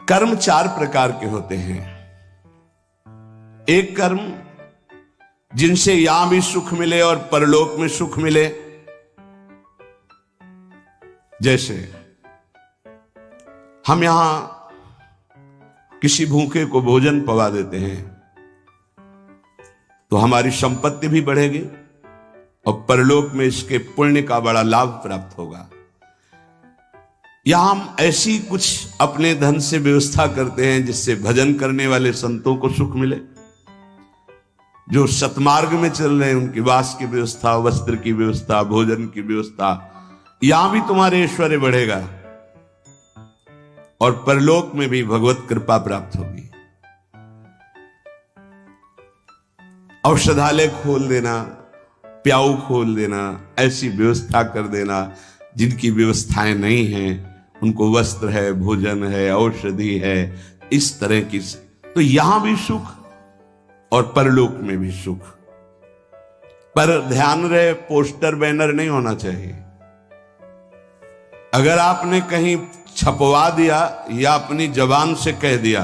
कर्म चार प्रकार के होते हैं। एक कर्म जिनसे यहां भी सुख मिले और परलोक में सुख मिले, जैसे हम यहां किसी भूखे को भोजन पवा देते हैं तो हमारी संपत्ति भी बढ़ेगी और परलोक में इसके पुण्य का बड़ा लाभ प्राप्त होगा। या हम ऐसी कुछ अपने धन से व्यवस्था करते हैं जिससे भजन करने वाले संतों को सुख मिले, जो सतमार्ग में चल रहे हैं उनकी वास की व्यवस्था, वस्त्र की व्यवस्था, भोजन की व्यवस्था, यहां भी तुम्हारे ऐश्वर्य बढ़ेगा और परलोक में भी भगवत कृपा प्राप्त होगी। औषधालय खोल देना, प्याऊ खोल देना, ऐसी व्यवस्था कर देना जिनकी व्यवस्थाएं नहीं हैं, उनको वस्त्र है, भोजन है, औषधि है, इस तरह की, तो यहां भी सुख और परलोक में भी सुख। पर ध्यान रहे, पोस्टर बैनर नहीं होना चाहिए। अगर आपने कहीं छपवा दिया या अपनी जबान से कह दिया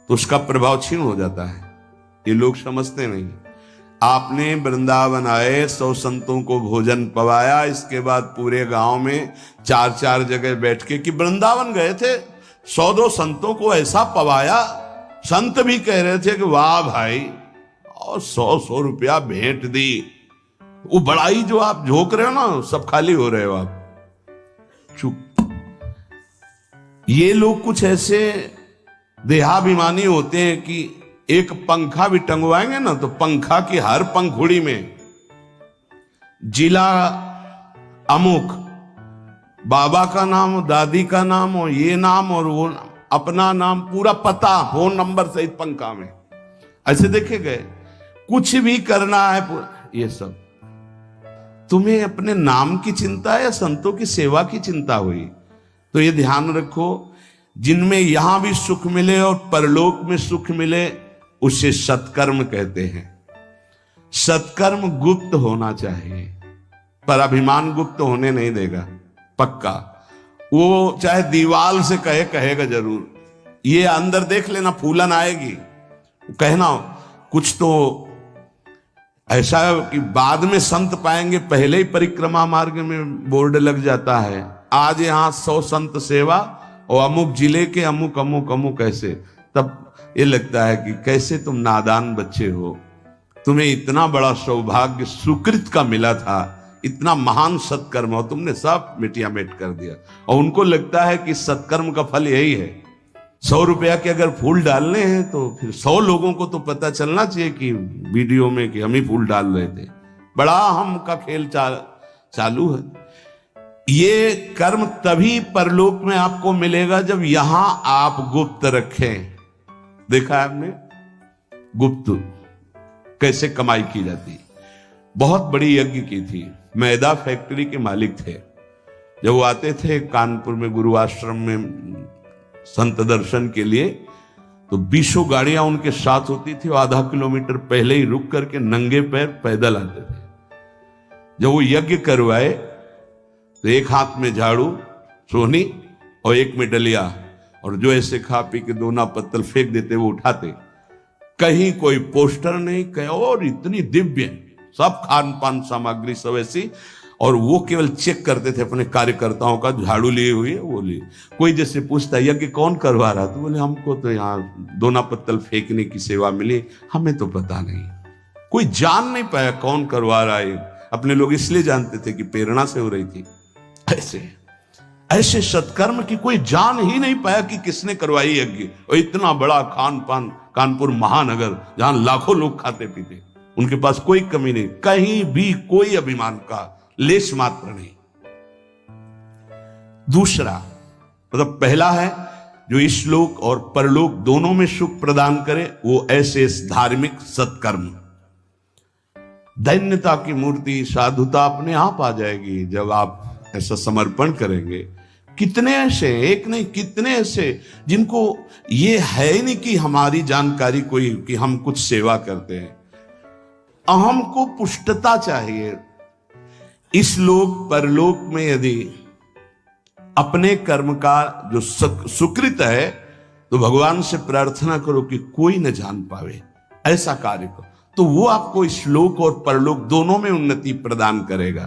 तो उसका प्रभाव क्षीण हो जाता है। ये लोग समझते नहीं। आपने वृंदावन आए, 100 संतों को भोजन पवाया, इसके बाद पूरे गांव में 4-4 जगह बैठ के, कि वृंदावन गए थे, 100-2 संतों को ऐसा पवाया, संत भी कह रहे थे कि वाह भाई, और 100-100 रुपया भेंट दी। वो बड़ाई जो आप झोंक रहे हो ना, सब खाली हो रहे हो आप। चुप। ये लोग कुछ ऐसे देहाभिमानी होते हैं कि एक पंखा भी टंगवाएंगे ना तो पंखा की हर पंखुड़ी में जिला अमुक, बाबा का नाम, दादी का नाम और ये नाम और वो नाम, अपना नाम, पूरा पता, फोन नंबर सहित पंखा में ऐसे देखे गए। कुछ भी करना है ये सब। तुम्हें अपने नाम की चिंता है या संतों की सेवा की चिंता हुई? तो ये ध्यान रखो, जिनमें यहां भी सुख मिले और परलोक में सुख मिले उसे सत्कर्म कहते हैं। सत्कर्म गुप्त होना चाहिए, पर अभिमान गुप्त होने नहीं देगा, पक्का। वो चाहे दीवाल से कहेगा जरूर। ये अंदर देख लेना, फूलन आएगी, कहना कुछ तो ऐसा कि बाद में संत पाएंगे, पहले ही परिक्रमा मार्ग में बोर्ड लग जाता है, आज यहां 100 संत सेवा और अमुक जिले के अमुक अमुक अमुक, ऐसे। तब ये लगता है कि कैसे तुम नादान बच्चे हो, तुम्हें इतना बड़ा सौभाग्य सुकृत का मिला था, इतना महान सत्कर्म, और तुमने सब मिटिया मेट कर दिया। और उनको लगता है कि सत्कर्म का फल यही है। 100 रुपया के अगर फूल डालने हैं तो फिर 100 लोगों को तो पता चलना चाहिए कि वीडियो में कि हम ही फूल डाल रहे थे। बड़ा हम का खेल चालू है। ये कर्म तभी परलोक में आपको मिलेगा जब यहां आप गुप्त रखें। देखा है आपने गुप्त कैसे कमाई की जाती? बहुत बड़ी यज्ञ की थी। मैदा फैक्ट्री के मालिक थे। जब वो आते थे कानपुर में गुरु आश्रम में संत दर्शन के लिए, तो 20 गाड़ियां उनके साथ होती थी। वो आधा किलोमीटर पहले ही रुक करके नंगे पैर पैदल आते थे। जब वो यज्ञ करवाए तो एक हाथ में झाड़ू सोहनी और एक में डलिया, और जो ऐसे खा पी के दोना पत्तल फेंक देते वो उठाते। कहीं कोई पोस्टर नहीं, कहीं और इतनी दिव्य, सब खान पान सामग्री सब ऐसी। और वो केवल चेक करते थे अपने कार्यकर्ताओं का, झाड़ू लिए हुए वो लिए। कोई जैसे पूछता यज्ञ कौन करवा रहा, तो बोले हमको तो यहाँ दोना पत्तल फेंकने की सेवा मिली, हमें तो पता नहीं। कोई जान नहीं पाया कौन करवा रहा है। अपने लोग इसलिए जानते थे कि प्रेरणा से हो रही थी। ऐसे सत्कर्म की कोई जान ही नहीं पाया कि किसने करवाई यज्ञ। और इतना बड़ा खान पान, कानपुर महानगर जहां लाखों लोग खाते पीते, उनके पास कोई कमी नहीं, कहीं भी कोई अभिमान का लेश मात्र नहीं। दूसरा मतलब पहला है जो इस लोक और परलोक दोनों में सुख प्रदान करे, वो ऐसे धार्मिक सत्कर्म। दैन्यता की मूर्ति, साधुता अपने आप आ जाएगी जब आप ऐसा समर्पण करेंगे। कितने ऐसे, एक नहीं कितने ऐसे जिनको ये है ही नहीं कि हमारी जानकारी कोई, कि हम कुछ सेवा करते हैं। अहम को पुष्टता चाहिए। इस लोक परलोक में यदि अपने कर्म का जो सुकृत है तो भगवान से प्रार्थना करो कि कोई न जान पावे, ऐसा कार्य करो, तो वो आपको इस लोक और परलोक दोनों में उन्नति प्रदान करेगा।